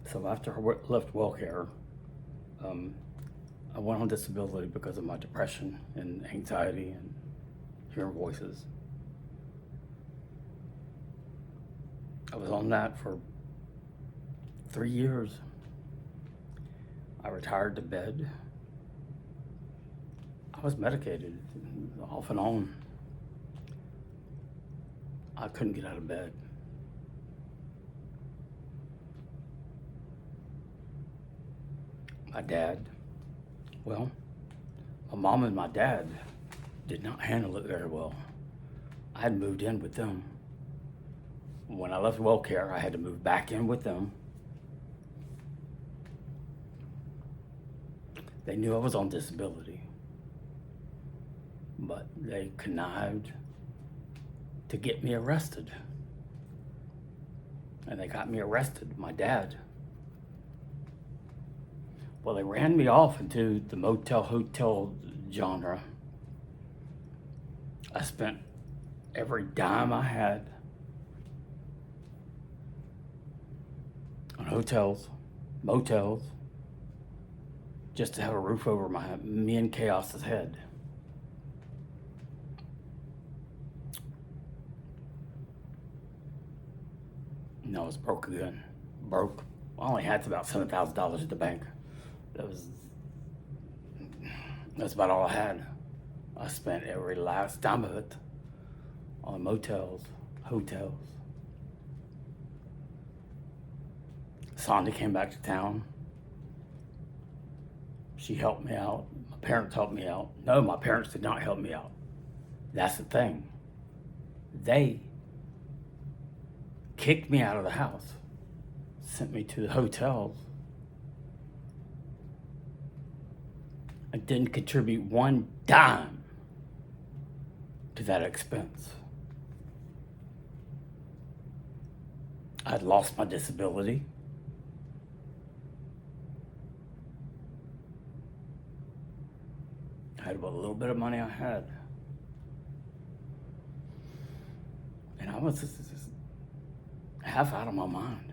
So after I left WellCare, um, I went on disability because of my depression and anxiety and hearing voices. I was on that for 3 years. I retired to bed. I was medicated off and on. I couldn't get out of bed. My dad, well, my mom and my dad did not handle it very well. I had moved in with them. When I left WellCare, I had to move back in with them. They knew I was on disability, but they connived to get me arrested. And they got me arrested, my dad. Well, they ran me off into the motel hotel genre. I spent every dime I had on hotels, motels, just to have a roof over me and Chaos's head. No, I was broke again. Broke. I only had about $7,000 at the bank. That's about all I had. I spent every last dime of it on motels, hotels. Sandy came back to town. She helped me out. My parents helped me out. No, my parents did not help me out. That's the thing. They kicked me out of the house, sent me to the hotels, and didn't contribute one dime to that expense. I'd lost my disability. I had what little bit of money I had. And I was just half out of my mind.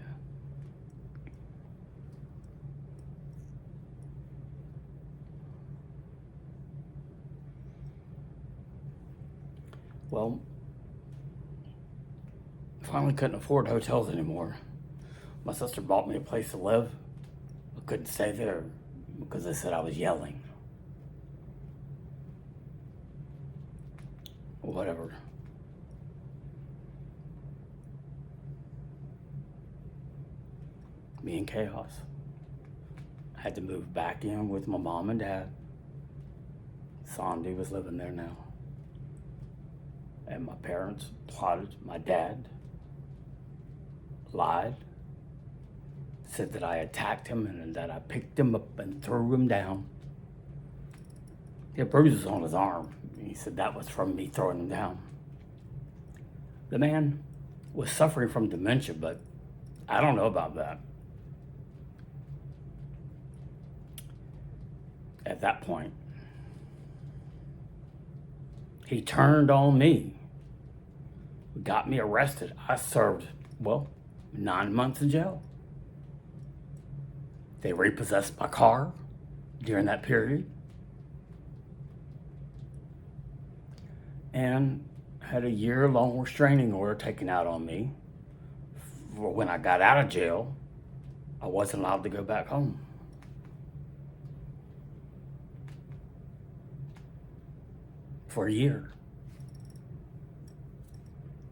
Well, finally couldn't afford hotels anymore. My sister bought me a place to live. I couldn't stay there because they said I was yelling. Whatever. Me and Chaos. I had to move back in with my mom and dad. Sandy was living there now. And my parents plotted, my dad lied, said that I attacked him and that I picked him up and threw him down. He had bruises on his arm. He said that was from me throwing him down. The man was suffering from dementia, but I don't know about that. At that point, he turned on me, got me arrested. I served, 9 months in jail. They repossessed my car during that period and had a year-long restraining order taken out on me. For when I got out of jail, I wasn't allowed to go back home. For a year.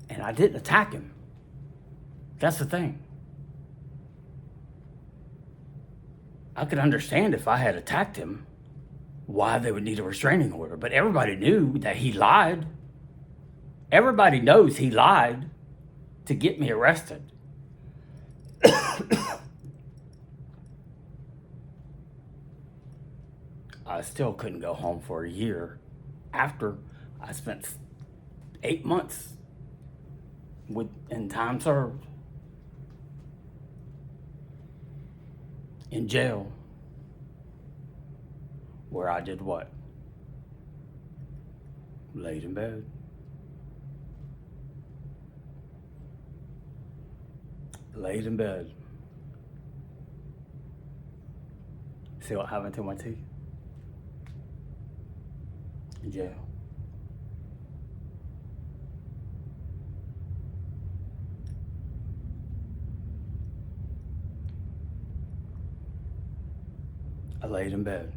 And I didn't attack him. That's the thing. I could understand if I had attacked him, why they would need a restraining order. But everybody knew that he lied. Everybody knows he lied to get me arrested. I still couldn't go home for a year after I spent 8 months in time served in jail, where I did what? Laid in bed. Laid in bed. See what happened to my teeth? In jail. I laid in bed,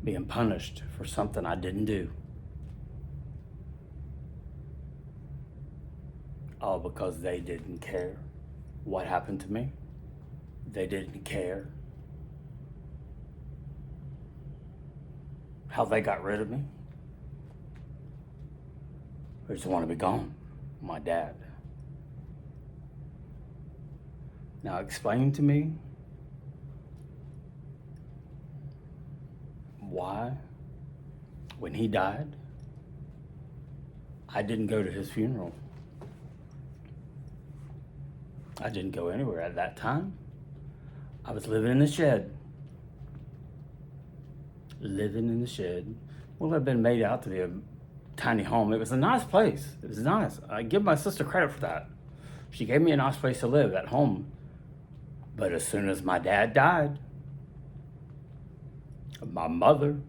being punished for something I didn't do. All because they didn't care what happened to me. They didn't care how they got rid of me. They just want to be gone. My dad. Now explain to me why, when he died, I didn't go to his funeral. I didn't go anywhere at that time. I was living in the shed. Living in the shed. Well, it had been made out to be a tiny home. It was a nice place. It was nice. I give my sister credit for that. She gave me a nice place to live at home. But as soon as my dad died, my mother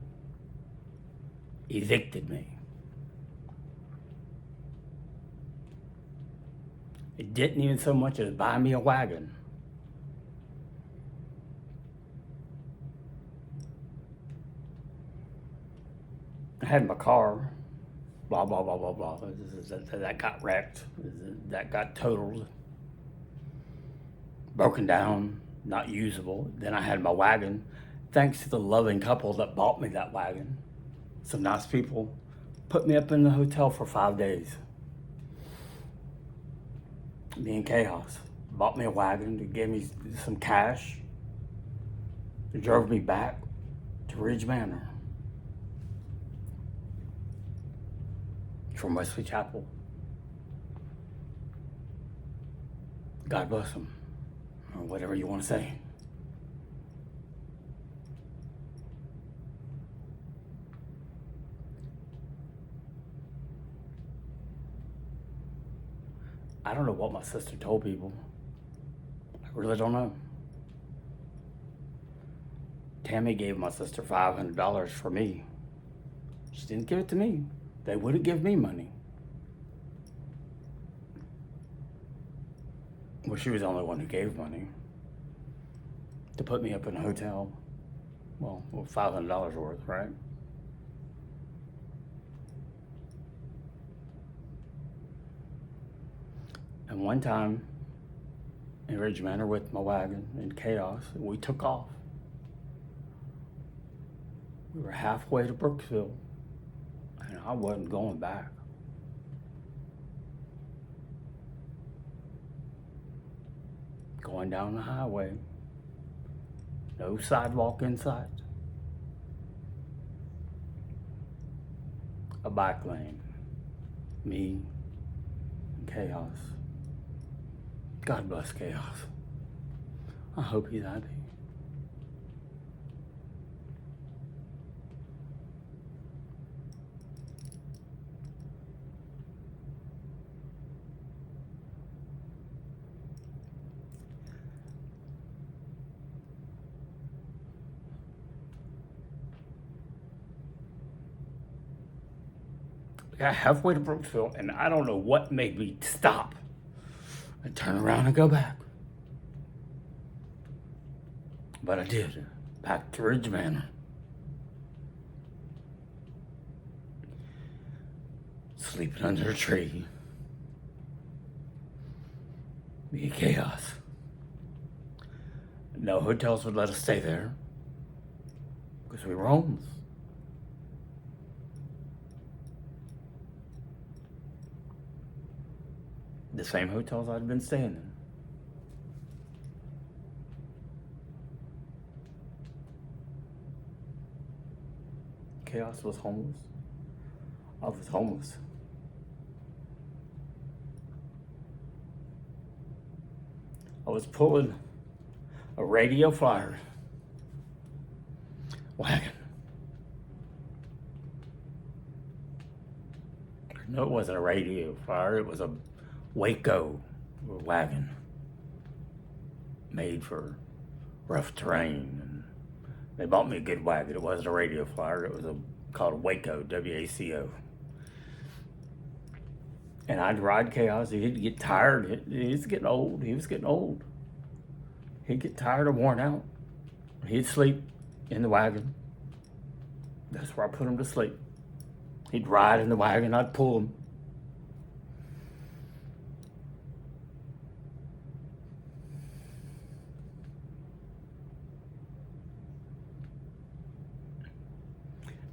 evicted me. It didn't even so much as buy me a wagon. I had my car, blah, blah, blah, blah, blah. That got wrecked. That got totaled. Broken down, not usable. Then I had my wagon. Thanks to the loving couple that bought me that wagon. Some nice people put me up in the hotel for 5 days. Me and Chaos bought me a wagon. They gave me some cash. They drove me back to Ridge Manor from Wesley Chapel. God bless them, or whatever you want to say. I don't know what my sister told people. I really don't know. Tammy gave my sister $500 for me. She didn't give it to me. They wouldn't give me money. Well, she was the only one who gave money to put me up in a hotel. Well, $500 worth, right? And one time in Ridge Manor with my wagon in Chaos, we took off. We were halfway to Brooksville, and I wasn't going back. Going down the highway, no sidewalk in sight. A bike lane, me, and Chaos. God bless Chaos. I hope he's happy. We got halfway to Brooksville, and I don't know what made me stop and turn around and go back. But I did. Back to Ridge Manor. Sleeping under a tree. Me and Chaos. No hotels would let us stay there because we were homeless. The same hotels I'd been staying in. Chaos was homeless. I was homeless. I was pulling a radio flyer wagon. No, it wasn't a radio flyer. It was a Waco wagon made for rough terrain and They bought me a good wagon. It wasn't a radio flyer. It was called a Waco, WACO. And I'd ride Chaos. He'd get tired. He was getting old. He'd get tired or worn out. He'd sleep in the wagon. That's where I put him to sleep. He'd ride in the wagon. I'd pull him.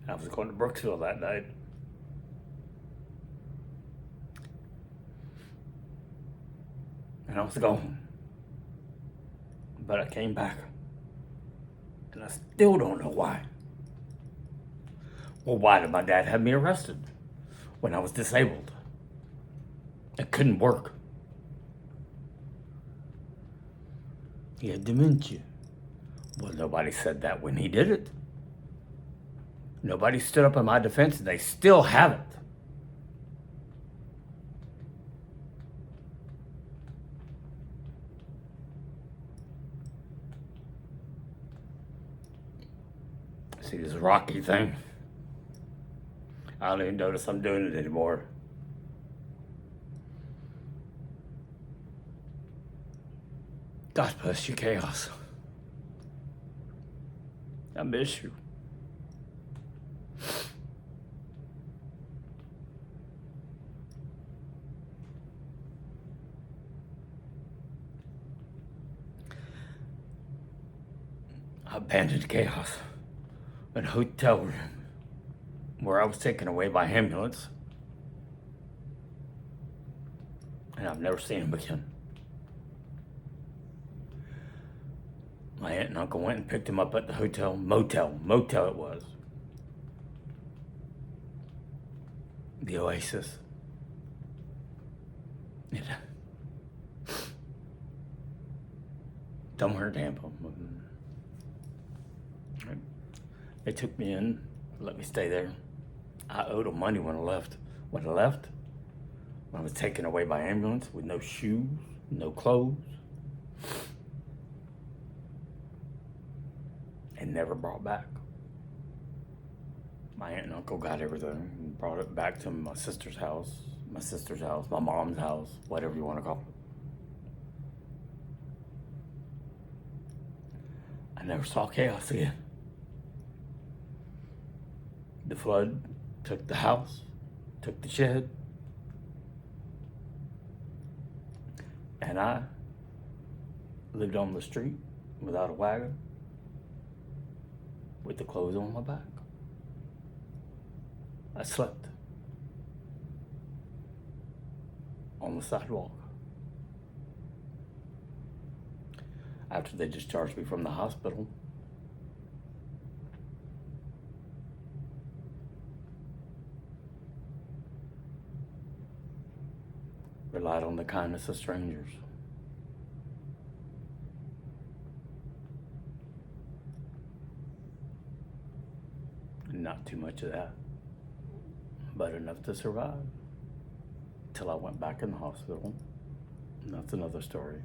I was going to Brooksville that night. And I was gone. But I came back. And I still don't know why. Well, why did my dad have me arrested when I was disabled? I couldn't work. He had dementia. Well, nobody said that when he did it. Nobody stood up in my defense, and they still haven't. See this Rocky thing? I don't even notice I'm doing it anymore. God bless you, Chaos. I miss you. I abandoned Chaos in a hotel room where I was taken away by ambulance. And I've never seen him again. My aunt and uncle went and picked him up at the motel it was. The Oasis. Somewhere in Tampa. They took me in, let me stay there. I owed them money when I left. When I was taken away by ambulance with no shoes, no clothes, and never brought back. My aunt and uncle got everything and brought it back to my sister's house, my mom's house, whatever you want to call it. I never saw Chaos again. The flood took the house, took the shed, and I lived on the street without a wagon, with the clothes on my back. I slept on the sidewalk. After they discharged me from the hospital, relied on the kindness of strangers. Not too much of that, but enough to survive till I went back in the hospital. And that's another story.